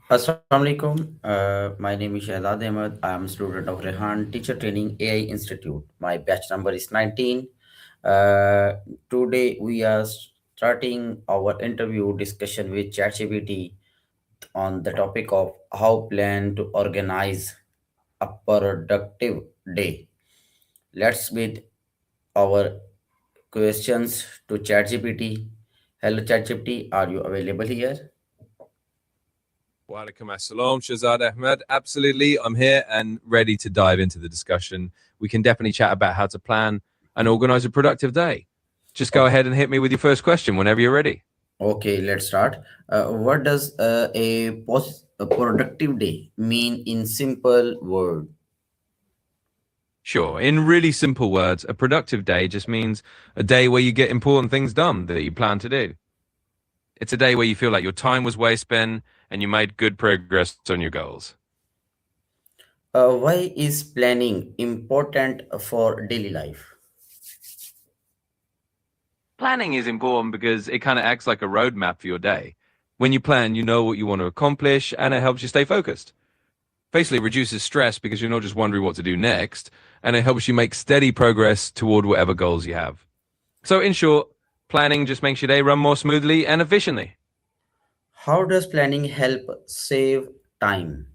Assalamu alaikum. My name is Shahzad Ahmed. I am a student of Rehan Teacher Training AI Institute. My batch number is 19. Uh, Today we are starting our interview discussion with ChatGPT on the topic of how plan to organize a productive day. Let's with our questions to ChatGPT. Hello ChatGPT, are you available here? Walaikum assalam, Shazad Ahmed. Absolutely, I'm here and ready to dive into the discussion. We can definitely chat about how to plan and organize a productive day. Just go ahead and hit me with your first question whenever you're ready. Okay, let's start. What does a productive day mean in simple word? Sure, in really simple words, a productive day just means a day where you get important things done that you plan to do. It's a day where you feel like your time was well spent and you made good progress on your goals. Why is planning important for daily life? Planning is important because it kind of acts like a roadmap for your day. When you plan, you know what you want to accomplish and it helps you stay focused. Basically, it reduces stress because you're not just wondering what to do next, and it helps you make steady progress toward whatever goals you have. So, in short, planning just makes your day run more smoothly and efficiently. How does planning help save time?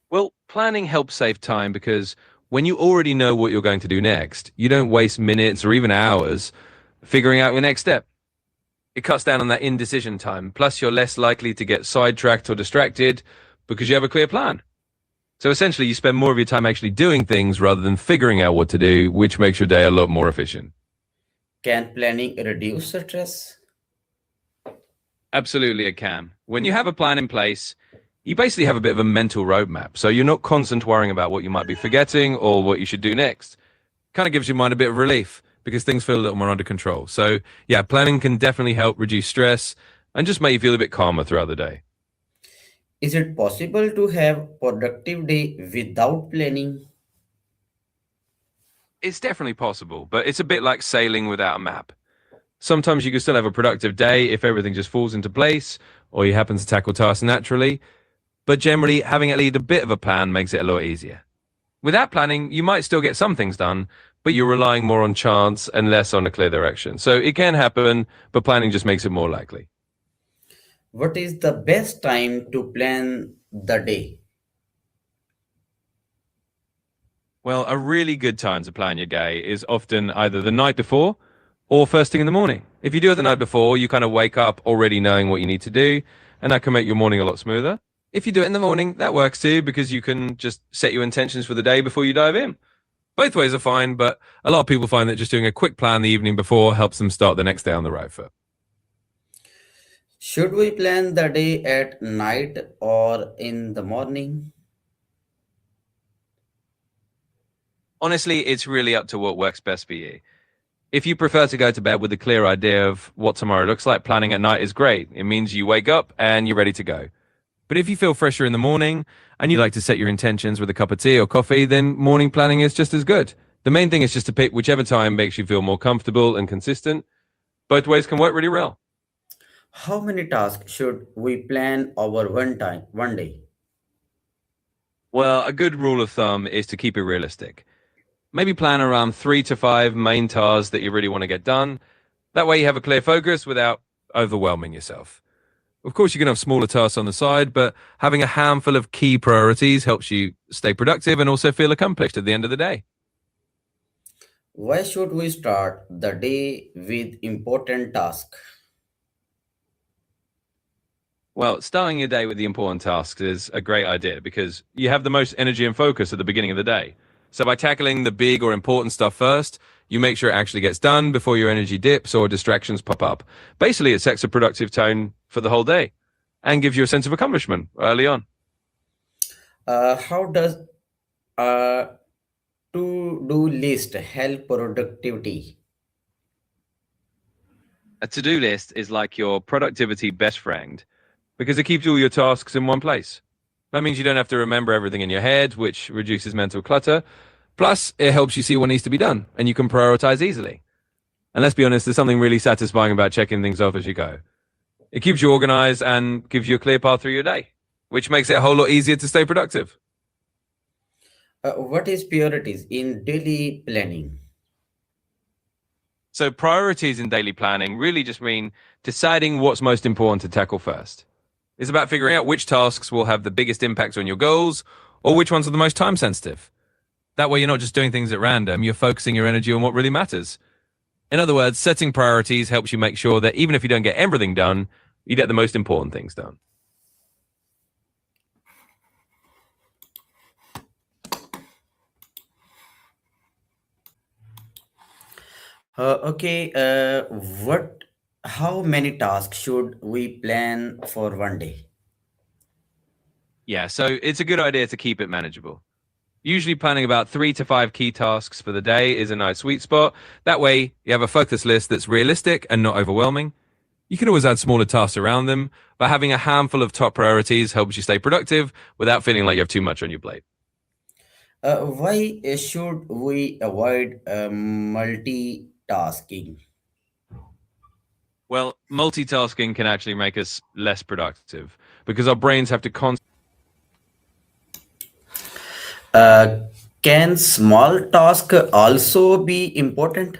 Well, planning helps save time because when you already know what you're going to do next, you don't waste minutes or even hours figuring out your next step. It cuts down on that indecision time. Plus, you're less likely to get sidetracked or distracted because you have a clear plan. So essentially, you spend more of your time actually doing things rather than figuring out what to do, which makes your day a lot more efficient. Can planning reduce stress? Absolutely, it can. When you have a plan in place, you basically have a bit of a mental roadmap. So you're not constant worrying about what you might be forgetting or what you should do next. Kind of gives your mind a bit of relief because things feel a little more under control. So yeah, planning can definitely help reduce stress and just make you feel a bit calmer throughout the day. Is it possible to have productive day without planning? It's definitely possible, but it's a bit like sailing without a map. Sometimes you can still have a productive day if everything just falls into place or you happen to tackle tasks naturally. But generally, having at least a bit of a plan makes it a lot easier. Without planning, you might still get some things done, but you're relying more on chance and less on a clear direction. So it can happen, but planning just makes it more likely. What is the best time to plan the day? Well, a really good time to plan your day is often either the night before or first thing in the morning. If you do it the night before, you kind of wake up already knowing what you need to do, and that can make your morning a lot smoother. If you do it in the morning, that works too, because you can just set your intentions for the day before you dive in. Both ways are fine, but a lot of people find that just doing a quick plan the evening before helps them start the next day on the right foot. Should we plan the day at night or in the morning? Honestly, it's really up to what works best for you. If you prefer to go to bed with a clear idea of what tomorrow looks like, planning at night is great. It means you wake up and you're ready to go. But if you feel fresher in the morning and you like to set your intentions with a cup of tea or coffee, then morning planning is just as good. The main thing is just to pick whichever time makes you feel more comfortable and consistent. Both ways can work really well. How many tasks should we plan over one day? Well, a good rule of thumb is to keep it realistic. Maybe plan around 3 to 5 main tasks that you really want to get done. That way you have a clear focus without overwhelming yourself. Of course, you can have smaller tasks on the side, but having a handful of key priorities helps you stay productive and also feel accomplished at the end of the day. Why should we start the day with important task? Well, starting your day with the important tasks is a great idea because you have the most energy and focus at the beginning of the day. So by tackling the big or important stuff first, you make sure it actually gets done before your energy dips or distractions pop up. Basically, it sets a productive tone for the whole day and gives you a sense of accomplishment early on. How does a to-do list help productivity? A to-do list is like your productivity best friend because it keeps all your tasks in one place. That means you don't have to remember everything in your head, which reduces mental clutter. Plus, it helps you see what needs to be done and you can prioritize easily. And let's be honest, there's something really satisfying about checking things off as you go. It keeps you organized and gives you a clear path through your day, which makes it a whole lot easier to stay productive. What is priorities in daily planning? So priorities in daily planning really just mean deciding what's most important to tackle first. It's about figuring out which tasks will have the biggest impact on your goals or which ones are the most time sensitive. That way you're not just doing things at random, you're focusing your energy on what really matters. In other words, setting priorities helps you make sure that even if you don't get everything done, you get the most important things done. Okay, what? How many tasks should we plan for one day? Yeah, so it's a good idea to keep it manageable. Usually planning about 3 to 5 key tasks for the day is a nice sweet spot. That way you have a focus list that's realistic and not overwhelming. You can always add smaller tasks around them, but having a handful of top priorities helps you stay productive without feeling like you have too much on your plate. Why should we avoid multitasking? Well, multitasking can actually make us less productive because our brains have to Uh, can small task also be important?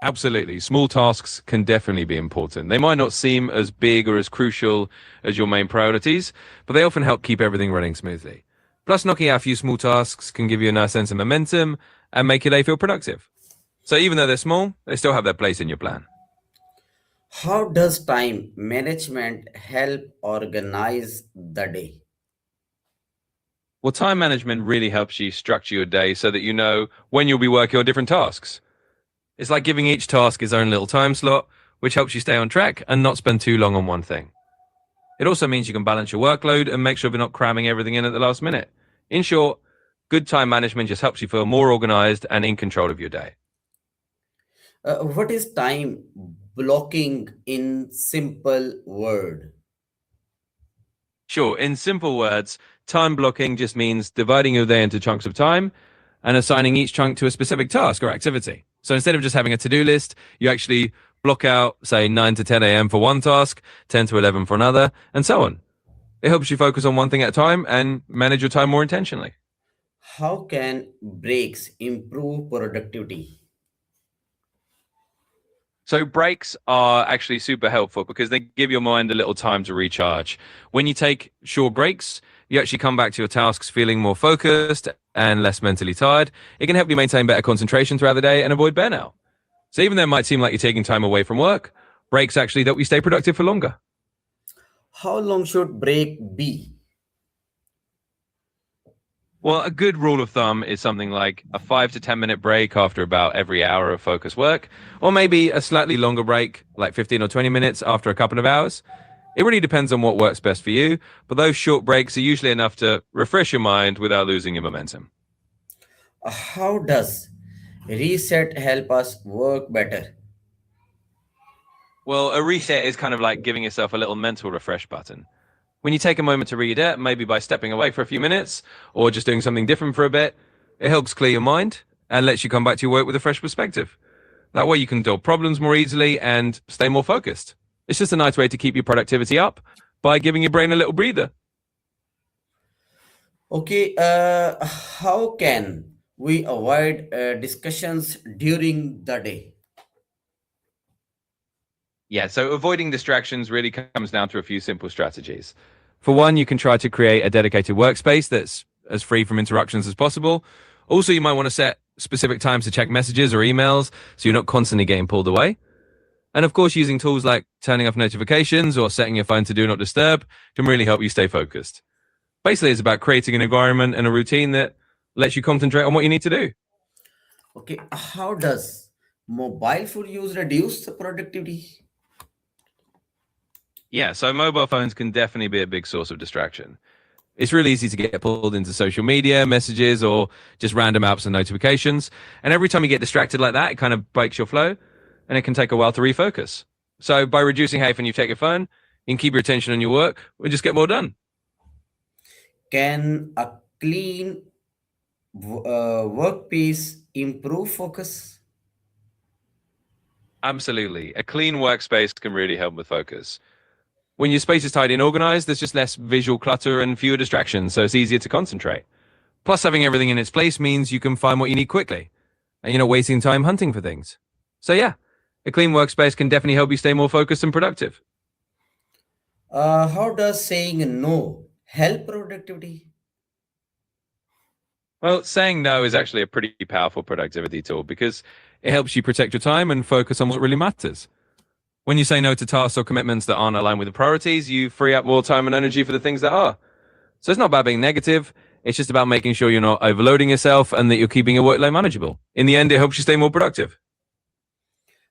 Absolutely. Small tasks can definitely be important. They might not seem as big or as crucial as your main priorities, but they often help keep everything running smoothly. Plus, knocking out a few small tasks can give you a nice sense of momentum and make your day feel productive. So even though they're small, they still have their place in your plan. How does time management help organize the day? Well, time management really helps you structure your day so that you know when you'll be working on different tasks. It's like giving each task its own little time slot, which helps you stay on track and not spend too long on one thing. It also means you can balance your workload and make sure you're not cramming everything in at the last minute. In short, good time management just helps you feel more organized and in control of your day. What is time blocking in simple word? Sure, in simple words, time blocking just means dividing your day into chunks of time and assigning each chunk to a specific task or activity. So instead of just having a to-do list, you actually block out, say, 9 to 10 a.m. for one task, 10 to 11 for another, and so on. It helps you focus on one thing at a time and manage your time more intentionally. How can breaks improve productivity? So breaks are actually super helpful because they give your mind a little time to recharge. When you take short breaks, you actually come back to your tasks feeling more focused and less mentally tired. It can help you maintain better concentration throughout the day and avoid burnout. So even though it might seem like you're taking time away from work, breaks actually help you stay productive for longer. How long should break be? Well, a good rule of thumb is something like a 5 to 10 minute break after about every hour of focused work, or maybe a slightly longer break, like 15 or 20 minutes after a couple of hours. It really depends on what works best for you, but those short breaks are usually enough to refresh your mind without losing your momentum. How does reset help us work better? Well, a reset is kind of like giving yourself a little mental refresh button. When you take a moment to read it, maybe by stepping away for a few minutes or just doing something different for a bit, it helps clear your mind and lets you come back to your work with a fresh perspective. That way you can solve problems more easily and stay more focused. It's just a nice way to keep your productivity up by giving your brain a little breather. Okay, how can we avoid discussions during the day? Yeah, so avoiding distractions really comes down to a few simple strategies. For one, you can try to create a dedicated workspace that's as free from interruptions as possible. Also, you might want to set specific times to check messages or emails so you're not constantly getting pulled away. And of course, using tools like turning off notifications or setting your phone to do not disturb can really help you stay focused. Basically, it's about creating an environment and a routine that lets you concentrate on what you need to do. Okay, how does mobile phone use reduce the productivity? Yeah, so mobile phones can definitely be a big source of distraction. It's really easy to get pulled into social media, messages, or just random apps and notifications. And every time you get distracted like that, it kind of breaks your flow and it can take a while to refocus. So by reducing how often you take your phone, you can keep your attention on your work or just get more done. Can a clean workplace improve focus? Absolutely. A clean workspace can really help with focus. When your space is tidy and organized, there's just less visual clutter and fewer distractions, so it's easier to concentrate. Plus, having everything in its place means you can find what you need quickly, and you're not wasting time hunting for things. So yeah, a clean workspace can definitely help you stay more focused and productive. How does saying no help productivity? Well, saying no is actually a pretty powerful productivity tool because it helps you protect your time and focus on what really matters. When you say no to tasks or commitments that aren't aligned with the priorities, you free up more time and energy for the things that are. So it's not about being negative. It's just about making sure you're not overloading yourself and that you're keeping your workload manageable. In the end, it helps you stay more productive.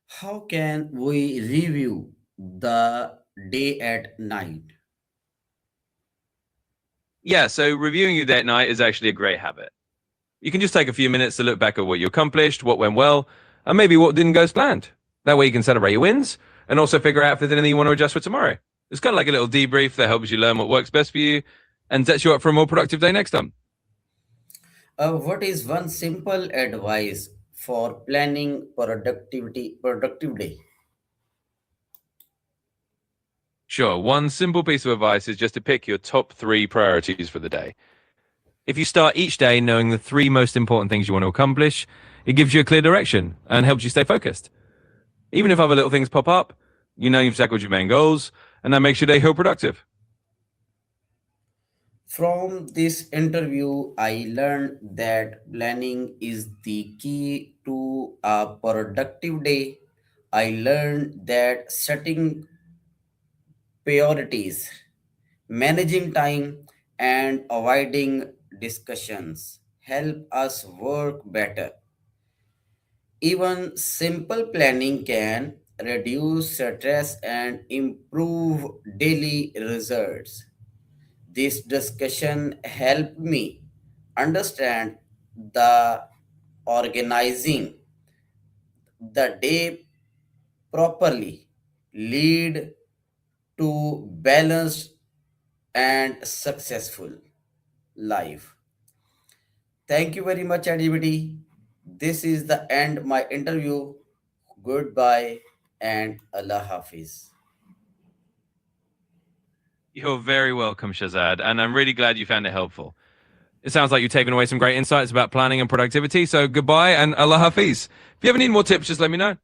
How can we review the day at night? Yeah, so reviewing your day at night is actually a great habit. You can just take a few minutes to look back at what you accomplished, what went well, and maybe what didn't go as planned. That way you can celebrate your wins and also figure out if there's anything you want to adjust for tomorrow. It's kind of like a little debrief that helps you learn what works best for you and sets you up for a more productive day next time. What is one simple advice for planning productive day? Sure, one simple piece of advice is just to pick your top 3 priorities for the day. If you start each day knowing the 3 most important things you want to accomplish, it gives you a clear direction and helps you stay focused. Even if other little things pop up, you know you've tackled your main goals, and that makes your day feel productive. From this interview, I learned that planning is the key to a productive day. I learned that setting priorities, managing time, and avoiding discussions help us work better. Even simple planning can reduce stress and improve daily results. This discussion helped me understand the organizing the day properly lead to balanced and successful life. Thank you very much, everybody. This is the end my interview. Goodbye and Allah Hafiz. You're very welcome, Shazad, and I'm really glad you found it helpful. It sounds like you've taken away some great insights about planning and productivity, so goodbye and Allah Hafiz. If you ever need more tips, just let me know.